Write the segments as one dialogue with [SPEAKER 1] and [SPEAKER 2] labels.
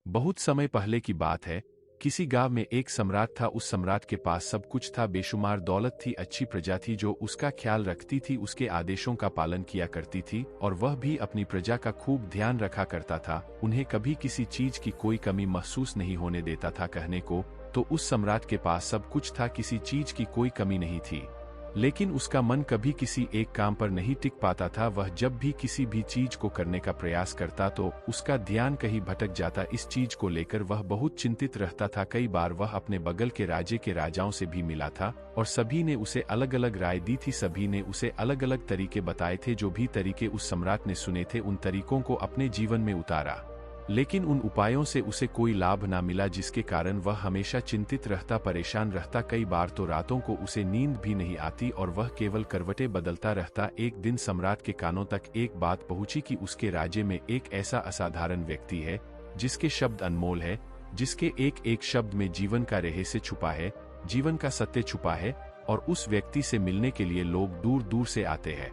[SPEAKER 1] बहुत समय पहले की बात है। किसी गांव में एक सम्राट था। उस सम्राट के पास सब कुछ था, बेशुमार दौलत थी, अच्छी प्रजा थी जो उसका ख्याल रखती थी, उसके आदेशों का पालन किया करती थी और वह भी अपनी प्रजा का खूब ध्यान रखा करता था। उन्हें कभी किसी चीज की कोई कमी महसूस नहीं होने देता था। कहने को तो उस सम्राट के पास सब कुछ था, किसी चीज की कोई कमी नहीं थी, लेकिन उसका मन कभी किसी एक काम पर नहीं टिक पाता था। वह जब भी किसी भी चीज को करने का प्रयास करता तो उसका ध्यान कहीं भटक जाता। इस चीज को लेकर वह बहुत चिंतित रहता था। कई बार वह अपने बगल के राज्य के राजाओं से भी मिला था और सभी ने उसे अलग अलग राय दी थी। सभी ने उसे अलग अलग तरीके बताए थे। जो भी तरीके उस सम्राट ने सुने थे उन तरीकों को अपने जीवन में उतारा, लेकिन उन उपायों से उसे कोई लाभ ना मिला, जिसके कारण वह हमेशा चिंतित रहता, परेशान रहता। कई बार तो रातों को उसे नींद भी नहीं आती और वह केवल करवटें बदलता रहता। एक दिन सम्राट के कानों तक एक बात पहुंची कि उसके राज्य में एक ऐसा असाधारण व्यक्ति है जिसके शब्द अनमोल है, जिसके एक एक शब्द में जीवन का रहस्य छुपा है, जीवन का सत्य छुपा है। और उस व्यक्ति से मिलने के लिए लोग दूर दूर से आते हैं,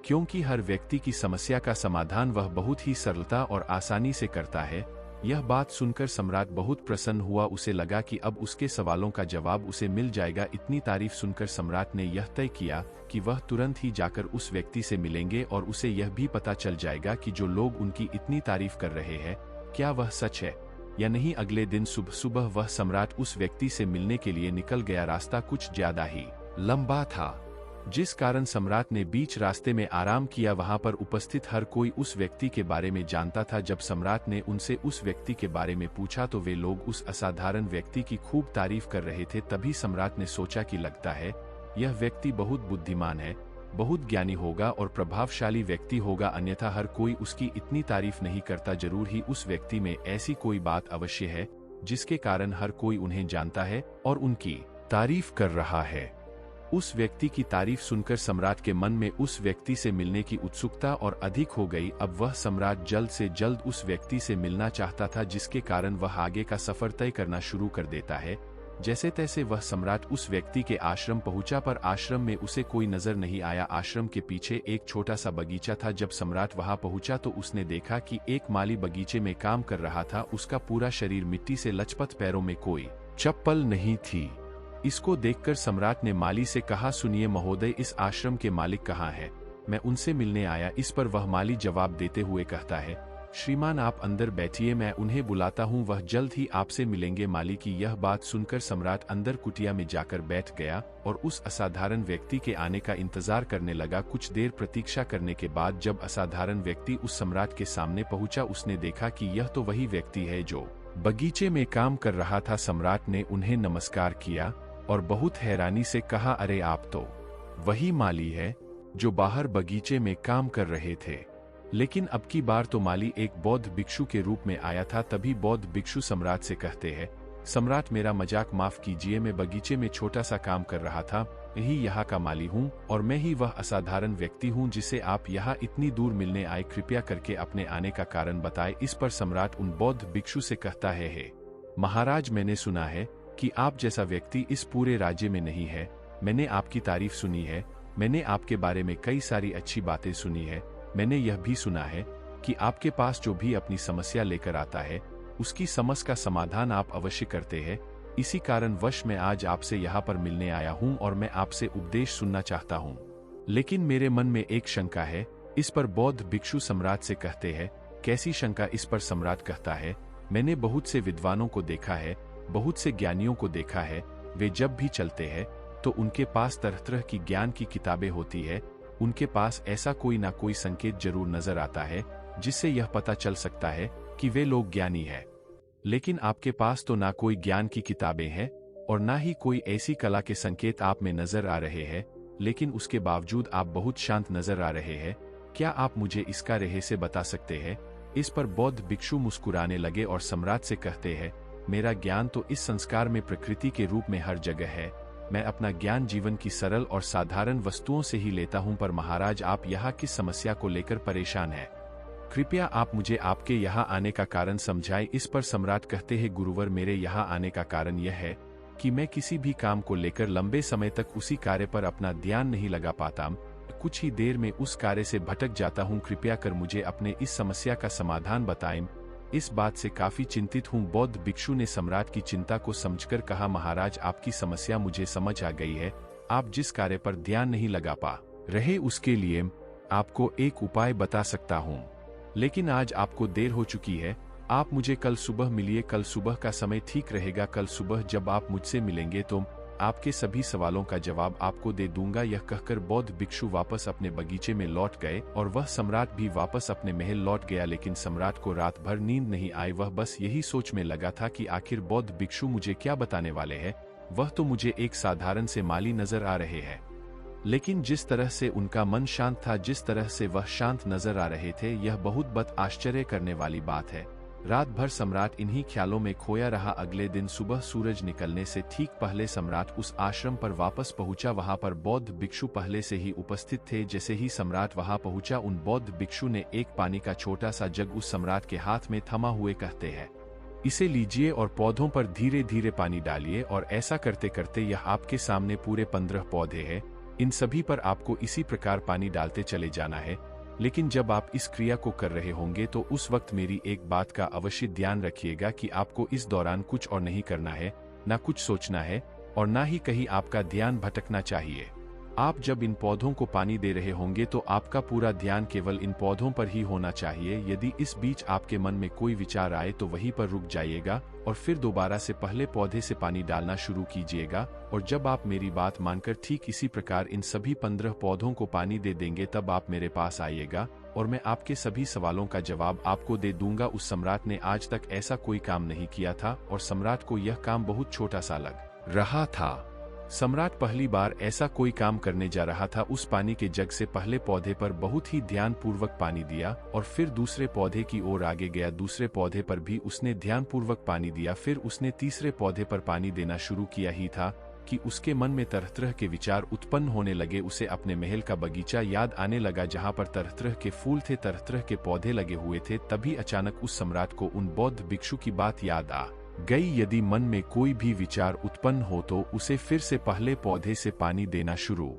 [SPEAKER 1] क्योंकि हर व्यक्ति की समस्या का समाधान वह बहुत ही सरलता और आसानी से करता है। यह बात सुनकर सम्राट बहुत प्रसन्न हुआ। उसे लगा कि अब उसके सवालों का जवाब उसे मिल जाएगा। इतनी तारीफ सुनकर सम्राट ने यह तय किया कि वह तुरंत ही जाकर उस व्यक्ति से मिलेंगे और उसे यह भी पता चल जाएगा कि जो लोग उनकी इतनी तारीफ कर रहे हैं क्या वह सच है या नहीं। अगले दिन सुबह सुबह वह सम्राट उस व्यक्ति से मिलने के लिए निकल गया। रास्ता कुछ ज्यादा ही लंबा था, जिस कारण सम्राट ने बीच रास्ते में आराम किया। वहां पर उपस्थित हर कोई उस व्यक्ति के बारे में जानता था। जब सम्राट ने उनसे उस व्यक्ति के बारे में पूछा तो वे लोग उस असाधारण व्यक्ति की खूब तारीफ कर रहे थे। तभी सम्राट ने सोचा कि लगता है यह व्यक्ति बहुत बुद्धिमान है, बहुत ज्ञानी होगा और प्रभावशाली व्यक्ति होगा, अन्यथा हर कोई उसकी इतनी तारीफ नहीं करता। जरूर ही उस व्यक्ति में ऐसी कोई बात अवश्य है जिसके कारण हर कोई उन्हें जानता है और उनकी तारीफ कर रहा है। उस व्यक्ति की तारीफ सुनकर सम्राट के मन में उस व्यक्ति से मिलने की उत्सुकता और अधिक हो गई। अब वह सम्राट जल्द से जल्द उस व्यक्ति से मिलना चाहता था, जिसके कारण वह आगे का सफर तय करना शुरू कर देता है। जैसे तैसे वह सम्राट उस व्यक्ति के आश्रम पहुंचा, पर आश्रम में उसे कोई नजर नहीं आया। आश्रम के पीछे एक छोटा सा बगीचा था। जब सम्राट वहां पहुंचा तो उसने देखा कि एक माली बगीचे में काम कर रहा था। उसका पूरा शरीर मिट्टी से लचपत, पैरों में कोई चप्पल नहीं थी। इसको देखकर सम्राट ने माली से कहा, सुनिए महोदय, इस आश्रम के मालिक कहाँ हैं? मैं उनसे मिलने आया। इस पर वह माली जवाब देते हुए कहता है, श्रीमान आप अंदर बैठिए, मैं उन्हें बुलाता हूँ, वह जल्द ही आपसे मिलेंगे। माली की यह बात सुनकर सम्राट अंदर कुटिया में जाकर बैठ गया और उस असाधारण व्यक्ति के आने का इंतजार करने लगा। कुछ देर प्रतीक्षा करने के बाद जब असाधारण व्यक्ति उस सम्राट के सामने पहुंचा, उसने देखा कि यह तो वही व्यक्ति है जो बगीचे में काम कर रहा था। सम्राट ने उन्हें नमस्कार किया और बहुत हैरानी से कहा, अरे आप तो वही माली है जो बाहर बगीचे में काम कर रहे थे। लेकिन अब की बार तो माली एक बौद्ध भिक्षु के रूप में आया था। तभी बौद्ध भिक्षु सम्राट से कहते हैं, सम्राट मेरा मजाक माफ कीजिए, मैं बगीचे में छोटा सा काम कर रहा था, यही यहाँ का माली हूँ और मैं ही वह असाधारण व्यक्ति हूँ जिसे आप यहाँ इतनी दूर मिलने आए। कृपया करके अपने आने का कारण बताए। इस पर सम्राट उन बौद्ध भिक्षु से कहता है, महाराज मैंने सुना है कि आप जैसा व्यक्ति इस पूरे राज्य में नहीं है। मैंने आपकी तारीफ सुनी है, मैंने आपके बारे में कई सारी अच्छी बातें सुनी है। मैंने यह भी सुना है कि आपके पास जो भी अपनी समस्या लेकर आता है उसकी समस्या का समाधान आप अवश्य करते हैं। इसी कारणवश मैं आज आपसे यहाँ पर मिलने आया हूँ और मैं आपसे उपदेश सुनना चाहता हूँ। लेकिन मेरे मन में एक शंका है। इस पर बौद्ध भिक्षु सम्राट से कहते हैं, कैसी शंका? इस पर सम्राट कहता है, मैंने बहुत से विद्वानों को देखा है, बहुत से ज्ञानियों को देखा है। वे जब भी चलते हैं तो उनके पास तरह तरह की ज्ञान की किताबें होती है। उनके पास ऐसा कोई ना कोई संकेत जरूर नजर आता है जिससे यह पता चल सकता है कि वे लोग ज्ञानी हैं। लेकिन आपके पास तो ना कोई ज्ञान की किताबें हैं और ना ही कोई ऐसी कला के संकेत आप में नजर आ रहे हैं, लेकिन उसके बावजूद आप बहुत शांत नजर आ रहे हैं। क्या आप मुझे इसका रहस्य बता सकते हैं? इस पर बौद्ध भिक्षु मुस्कुराने लगे और सम्राट से कहते हैं, मेरा ज्ञान तो इस संस्कार में प्रकृति के रूप में हर जगह है। मैं अपना ज्ञान जीवन की सरल और साधारण वस्तुओं से ही लेता हूं। पर महाराज आप यहाँ किस समस्या को लेकर परेशान हैं? कृपया आप मुझे आपके यहाँ आने का कारण समझाएं। इस पर सम्राट कहते हैं, गुरुवर मेरे यहाँ आने का कारण यह है कि मैं किसी भी काम को लेकर लंबे समय तक उसी कार्य पर अपना ध्यान नहीं लगा पाता। कुछ ही देर में उस कार्य से भटक जाता हूँ। कृपया कर मुझे अपने इस समस्या का समाधान बताएं। इस बात से काफी चिंतित हूँ। बौद्ध भिक्षु ने सम्राट की चिंता को समझकर कहा, महाराज आपकी समस्या मुझे समझ आ गई है। आप जिस कार्य पर ध्यान नहीं लगा पा रहे उसके लिए आपको एक उपाय बता सकता हूँ, लेकिन आज आपको देर हो चुकी है। आप मुझे कल सुबह मिलिए, कल सुबह का समय ठीक रहेगा। कल सुबह जब आप मुझसे मिलेंगे तो आपके सभी सवालों का जवाब आपको दे दूंगा। यह कहकर बौद्ध भिक्षु वापस अपने बगीचे में लौट गए और वह सम्राट भी वापस अपने महल लौट गया। लेकिन सम्राट को रात भर नींद नहीं आई। वह बस यही सोच में लगा था कि आखिर बौद्ध भिक्षु मुझे क्या बताने वाले हैं। वह तो मुझे एक साधारण से माली नजर आ रहे हैं, लेकिन जिस तरह से उनका मन शांत था, जिस तरह से वह शांत नजर आ रहे थे, यह बहुत आश्चर्य करने वाली बात है। रात भर सम्राट इन्हीं ख्यालों में खोया रहा। अगले दिन सुबह सूरज निकलने से ठीक पहले सम्राट उस आश्रम पर वापस पहुंचा। वहां पर बौद्ध भिक्षु पहले से ही उपस्थित थे। जैसे ही सम्राट वहां पहुंचा, उन बौद्ध भिक्षु ने एक पानी का छोटा सा जग उस सम्राट के हाथ में थमा हुए कहते हैं, इसे लीजिए और पौधों पर धीरे धीरे पानी डालिए। और ऐसा करते करते यह आपके सामने पूरे 15 पौधे हैं। इन सभी पर आपको इसी प्रकार पानी डालते चले जाना है। लेकिन जब आप इस क्रिया को कर रहे होंगे तो उस वक्त मेरी एक बात का अवश्य ध्यान रखिएगा कि आपको इस दौरान कुछ और नहीं करना है, ना कुछ सोचना है और ना ही कहीं आपका ध्यान भटकना चाहिए। आप जब इन पौधों को पानी दे रहे होंगे तो आपका पूरा ध्यान केवल इन पौधों पर ही होना चाहिए। यदि इस बीच आपके मन में कोई विचार आए तो वहीं पर रुक जाइएगा और फिर दोबारा से पहले पौधे से पानी डालना शुरू कीजिएगा। और जब आप मेरी बात मानकर ठीक इसी प्रकार इन सभी 15 पौधों को पानी दे देंगे, तब आप मेरे पास आइएगा और मैं आपके सभी सवालों का जवाब आपको दे दूंगा। उस सम्राट ने आज तक ऐसा कोई काम नहीं किया था और सम्राट को यह काम बहुत छोटा सा लग रहा था। सम्राट पहली बार ऐसा कोई काम करने जा रहा था। उस पानी के जग से पहले पौधे पर बहुत ही ध्यानपूर्वक पानी दिया और फिर दूसरे पौधे की ओर आगे गया। दूसरे पौधे पर भी उसने ध्यानपूर्वक पानी दिया। फिर उसने तीसरे पौधे पर पानी देना शुरू किया ही था कि उसके मन में तरह तरह के विचार उत्पन्न होने लगे। उसे अपने महल का बगीचा याद आने लगा जहाँ पर तरह तरह के फूल थे, तरह तरह के पौधे लगे हुए थे। तभी अचानक उस सम्राट को उन बौद्ध भिक्षु की बात याद आ गई। यदि मन में कोई भी विचार उत्पन्न हो तो उसे फिर से पहले पौधे से पानी देना शुरू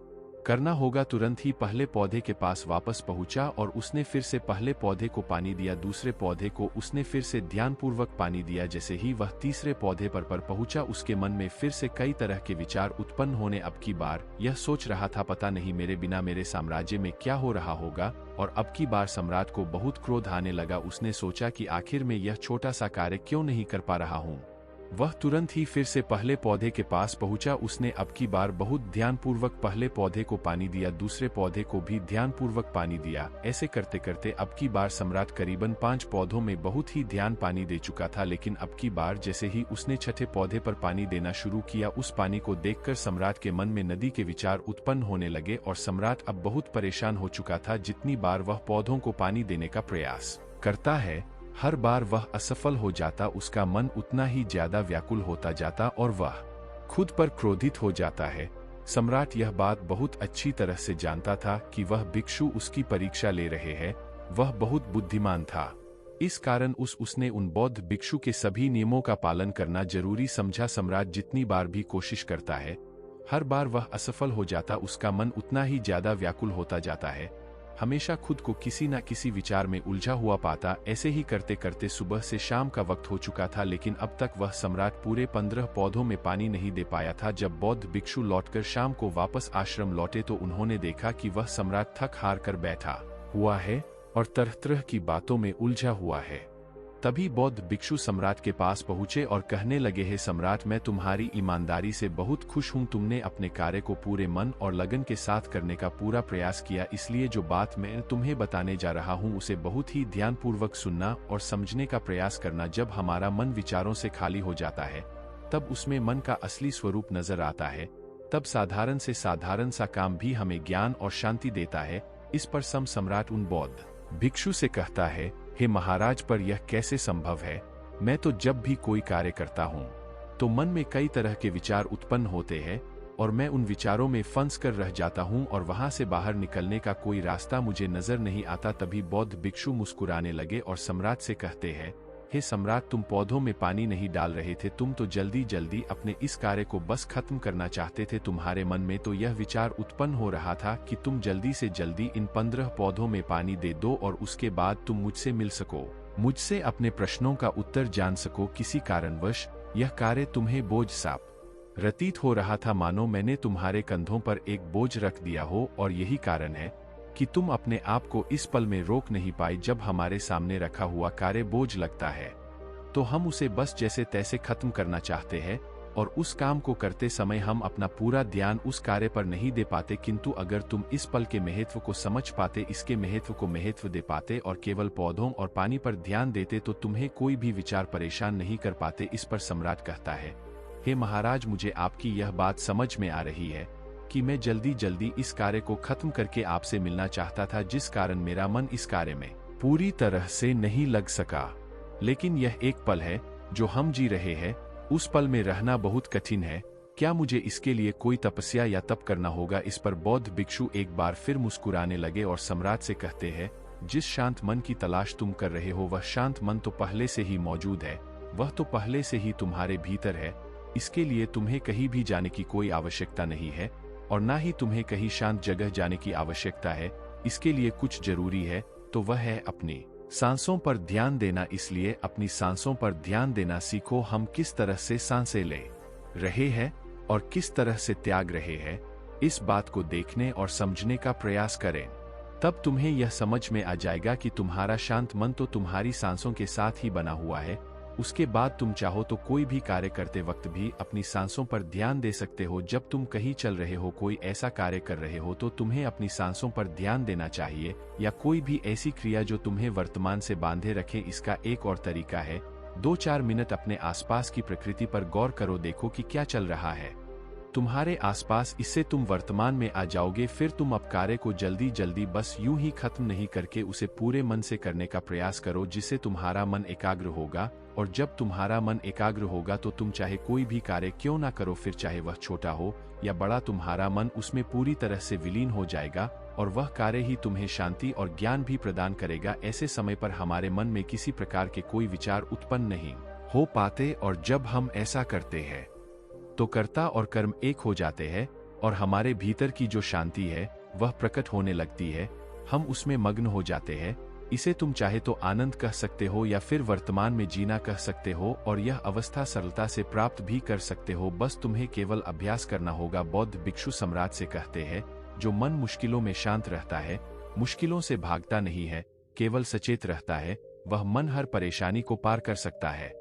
[SPEAKER 1] करना होगा। तुरंत ही पहले पौधे के पास वापस पहुंचा और उसने फिर से पहले पौधे को पानी दिया। दूसरे पौधे को उसने फिर से ध्यानपूर्वक पानी दिया। जैसे ही वह तीसरे पौधे पर पहुंचा, उसके मन में फिर से कई तरह के विचार उत्पन्न होने। अब की बार यह सोच रहा था, पता नहीं मेरे बिना मेरे साम्राज्य में क्या हो रहा होगा। और अब की बार सम्राट को बहुत क्रोध आने लगा। उसने सोचा कि आखिर में यह छोटा सा कार्य क्यों नहीं कर पा रहा हूँ। वह तुरंत ही फिर से पहले पौधे के पास पहुंचा। उसने अब की बार बहुत ध्यानपूर्वक पहले पौधे को पानी दिया, दूसरे पौधे को भी ध्यानपूर्वक पानी दिया। ऐसे करते करते अब की बार सम्राट करीबन 5 पौधों में बहुत ही ध्यान पानी दे चुका था। लेकिन अब की बार जैसे ही उसने छठे पौधे पर पानी देना शुरू किया, उस पानी को देखकर सम्राट के मन में नदी के विचार उत्पन्न होने लगे और सम्राट अब बहुत परेशान हो चुका था। जितनी बार वह पौधों को पानी देने का प्रयास करता है, हर बार वह असफल हो जाता। उसका मन उतना ही ज्यादा व्याकुल होता जाता और वह खुद पर क्रोधित हो जाता है। सम्राट यह बात बहुत अच्छी तरह से जानता था कि वह भिक्षु उसकी परीक्षा ले रहे हैं। वह बहुत बुद्धिमान था, इस कारण उसने उन बौद्ध भिक्षु के सभी नियमों का पालन करना जरूरी समझा। सम्राट जितनी बार भी कोशिश करता है, हर बार वह असफल हो जाता। उसका मन उतना ही ज्यादा व्याकुल होता जाता है, हमेशा खुद को किसी न किसी विचार में उलझा हुआ पाता। ऐसे ही करते करते सुबह से शाम का वक्त हो चुका था, लेकिन अब तक वह सम्राट पूरे 15 पौधों में पानी नहीं दे पाया था। जब बौद्ध भिक्षु लौटकर शाम को वापस आश्रम लौटे तो उन्होंने देखा कि वह सम्राट थक हार कर बैठा हुआ है और तरह तरह की बातों में उलझा हुआ है। तभी बौद्ध भिक्षु सम्राट के पास पहुंचे और कहने लगे, हे सम्राट, मैं तुम्हारी ईमानदारी से बहुत खुश हूं। तुमने अपने कार्य को पूरे मन और लगन के साथ करने का पूरा प्रयास किया, इसलिए जो बात मैं तुम्हें बताने जा रहा हूं उसे बहुत ही ध्यानपूर्वक सुनना और समझने का प्रयास करना। जब हमारा मन विचारों से खाली हो जाता है, तब उसमें मन का असली स्वरूप नजर आता है। तब साधारण से साधारण सा काम भी हमें ज्ञान और शांति देता है। इस पर सम्राट उन बौद्ध भिक्षु से कहता है, हे महाराज, पर यह कैसे संभव है? मैं तो जब भी कोई कार्य करता हूँ तो मन में कई तरह के विचार उत्पन्न होते हैं और मैं उन विचारों में फंस कर रह जाता हूँ और वहां से बाहर निकलने का कोई रास्ता मुझे नजर नहीं आता। तभी बौद्ध भिक्षु मुस्कुराने लगे और सम्राट से कहते हैं, हे सम्राट, तुम पौधों में पानी नहीं डाल रहे थे, तुम तो जल्दी जल्दी अपने इस कार्य को बस खत्म करना चाहते थे। तुम्हारे मन में तो यह विचार उत्पन्न हो रहा था कि तुम जल्दी से जल्दी इन 15 पौधों में पानी दे दो और उसके बाद तुम मुझसे मिल सको। मुझसे अपने प्रश्नों का उत्तर जान सको। किसी कारणवश यह कार्य तुम्हें बोझ सा प्रतीत हो रहा था, मानो मैंने तुम्हारे कंधों पर एक बोझ रख दिया हो, और यही कारण है कि तुम अपने आप को इस पल में रोक नहीं पाई। जब हमारे सामने रखा हुआ कार्य बोझ लगता है तो हम उसे बस जैसे तैसे खत्म करना चाहते हैं, और उस काम को करते समय हम अपना पूरा ध्यान उस कार्य पर नहीं दे पाते। किंतु अगर तुम इस पल के महत्व को समझ पाते, इसके महत्व को महत्व दे पाते और केवल पौधों और पानी पर ध्यान देते, तो तुम्हें कोई भी विचार परेशान नहीं कर पाते। इस पर सम्राट कहता है, हे महाराज, मुझे आपकी यह बात समझ में आ रही है कि मैं जल्दी जल्दी इस कार्य को खत्म करके आपसे मिलना चाहता था, जिस कारण मेरा मन इस कार्य में पूरी तरह से नहीं लग सका। लेकिन यह एक पल है जो हम जी रहे हैं, उस पल में रहना बहुत कठिन है। क्या मुझे इसके लिए कोई तपस्या या तप करना होगा? इस पर बौद्ध भिक्षु एक बार फिर मुस्कुराने लगे और सम्राट से कहते हैं, जिस शांत मन की तलाश तुम कर रहे हो, वह शांत मन तो पहले से ही मौजूद है, वह तो पहले से ही तुम्हारे भीतर है। इसके लिए तुम्हें कहीं भी जाने की कोई आवश्यकता नहीं है, और ना ही तुम्हें कहीं शांत जगह जाने की आवश्यकता है। इसके लिए कुछ जरूरी है, तो वह है अपनी सांसों पर ध्यान देना। इसलिए अपनी सांसों पर ध्यान देना सीखो। हम किस तरह से सांसें ले रहे हैं और किस तरह से त्याग रहे हैं, इस बात को देखने और समझने का प्रयास करें। तब तुम्हें यह समझ में आ जाएगा कि तुम्हारा शांत मन तो तुम्हारी सांसों के साथ ही बना हुआ है। उसके बाद तुम चाहो तो कोई भी कार्य करते वक्त भी अपनी सांसों पर ध्यान दे सकते हो। जब तुम कहीं चल रहे हो, कोई ऐसा कार्य कर रहे हो, तो तुम्हें अपनी सांसों पर ध्यान देना चाहिए, या कोई भी ऐसी क्रिया जो तुम्हें वर्तमान से बांधे रखे। इसका एक और तरीका है, 2-4 मिनट अपने आसपास की प्रकृति पर गौर करो, देखो कि क्या चल रहा है तुम्हारे आसपास। इससे तुम वर्तमान में आ जाओगे। फिर तुम अब कार्य को जल्दी जल्दी बस यूं ही खत्म नहीं करके उसे पूरे मन से करने का प्रयास करो, जिससे तुम्हारा मन एकाग्र होगा। और जब तुम्हारा मन एकाग्र होगा तो तुम चाहे कोई भी कार्य क्यों ना करो, फिर चाहे वह छोटा हो या बड़ा, तुम्हारा मन उसमें पूरी तरह से विलीन हो जाएगा, और वह कार्य ही तुम्हें शांति और ज्ञान भी प्रदान करेगा। ऐसे समय पर हमारे मन में किसी प्रकार के कोई विचार उत्पन्न नहीं हो पाते, और जब हम ऐसा करते हैं तो कर्ता और कर्म एक हो जाते हैं, और हमारे भीतर की जो शांति है वह प्रकट होने लगती है। हम उसमें मग्न हो जाते हैं। इसे तुम चाहे तो आनंद कह सकते हो या फिर वर्तमान में जीना कह सकते हो, और यह अवस्था सरलता से प्राप्त भी कर सकते हो। बस तुम्हें केवल अभ्यास करना होगा। बौद्ध भिक्षु सम्राट से कहते हैं, जो मन मुश्किलों में शांत रहता है, मुश्किलों से भागता नहीं है, केवल सचेत रहता है, वह मन हर परेशानी को पार कर सकता है,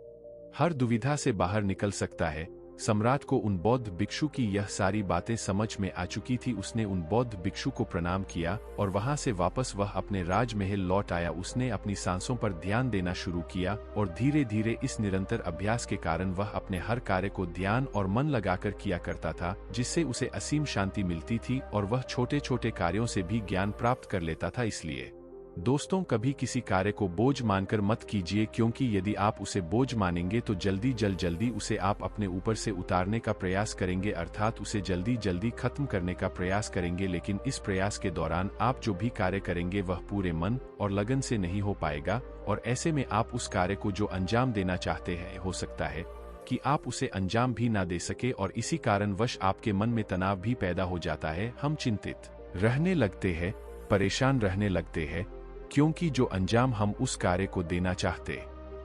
[SPEAKER 1] हर दुविधा से बाहर निकल सकता है। सम्राट को उन बौद्ध भिक्षु की यह सारी बातें समझ में आ चुकी थी। उसने उन बौद्ध भिक्षु को प्रणाम किया और वहां से वापस वह अपने राजमहल लौट आया। उसने अपनी सांसों पर ध्यान देना शुरू किया, और धीरे धीरे इस निरंतर अभ्यास के कारण वह अपने हर कार्य को ध्यान और मन लगाकर किया करता था, जिससे उसे असीम शांति मिलती थी, और वह छोटे छोटे कार्यों से भी ज्ञान प्राप्त कर लेता था। इसलिए दोस्तों, कभी किसी कार्य को बोझ मानकर मत कीजिए, क्योंकि यदि आप उसे बोझ मानेंगे तो जल्दी उसे आप अपने ऊपर से उतारने का प्रयास करेंगे, अर्थात उसे जल्दी जल्दी खत्म करने का प्रयास करेंगे। लेकिन इस प्रयास के दौरान आप जो भी कार्य करेंगे वह पूरे मन और लगन से नहीं हो पाएगा, और ऐसे में आप उस कार्य को जो अंजाम देना चाहते हैं, हो सकता है कि आप उसे अंजाम भी ना दे सके, और इसी कारणवश आपके मन में तनाव भी पैदा हो जाता है। हम चिंतित रहने लगते हैं, परेशान रहने लगते हैं, क्योंकि जो अंजाम हम उस कार्य को देना चाहते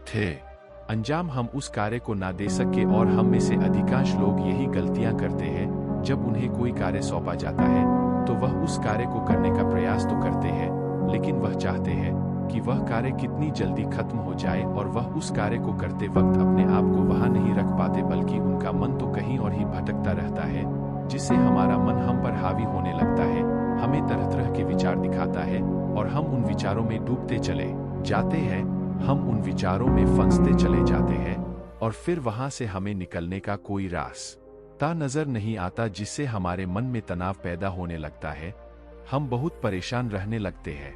[SPEAKER 1] थे, अंजाम हम उस कार्य को ना दे सके। और हम में से अधिकांश लोग यही गलतियां करते हैं। जब उन्हें कोई कार्य सौंपा जाता है तो वह उस कार्य को करने का प्रयास तो करते हैं, लेकिन वह चाहते हैं कि वह कार्य कितनी जल्दी खत्म हो जाए, और वह उस कार्य को करते वक्त अपने आप को वहां नहीं रख पाते, बल्कि उनका मन तो कहीं और ही भटकता रहता है, जिससे हमारा मन हम पर हावी होने लगता है, हमें तरह तरह के विचार दिखाता है, और हम उन विचारों में डूबते चले जाते हैं। हम उन विचारों में फंसते चले जाते हैं, और फिर वहां से हमें निकलने का कोई रास्ता नजर नहीं आता, जिससे हमारे मन में तनाव पैदा होने लगता है। हम बहुत परेशान रहने लगते हैं।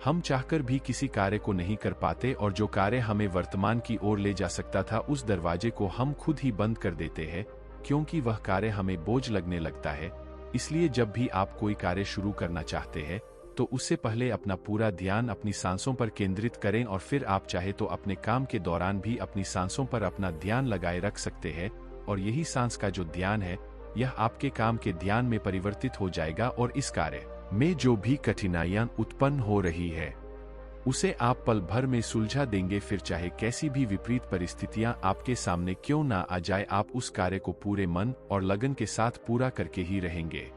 [SPEAKER 1] हम चाहकर भी किसी कार्य को नहीं कर पाते, और जो कार्य हमें वर्तमान की ओर ले जा सकता था, उस दरवाजे को हम खुद ही बंद कर देते हैं, क्योंकि वह कार्य हमें बोझ लगने लगता है। इसलिए जब भी आप कोई कार्य शुरू करना चाहते हैं तो उससे पहले अपना पूरा ध्यान अपनी सांसों पर केंद्रित करें, और फिर आप चाहे तो अपने काम के दौरान भी अपनी सांसों पर अपना ध्यान लगाए रख सकते हैं। और यही सांस का जो ध्यान है, यह आपके काम के ध्यान में परिवर्तित हो जाएगा, और इस कार्य में जो भी कठिनाइयां उत्पन्न हो रही है उसे आप पल भर में सुलझा देंगे। फिर चाहे कैसी भी विपरीत परिस्थितियां आपके सामने क्यों ना आ जाए, आप उस कार्य को पूरे मन और लगन के साथ पूरा करके ही रहेंगे।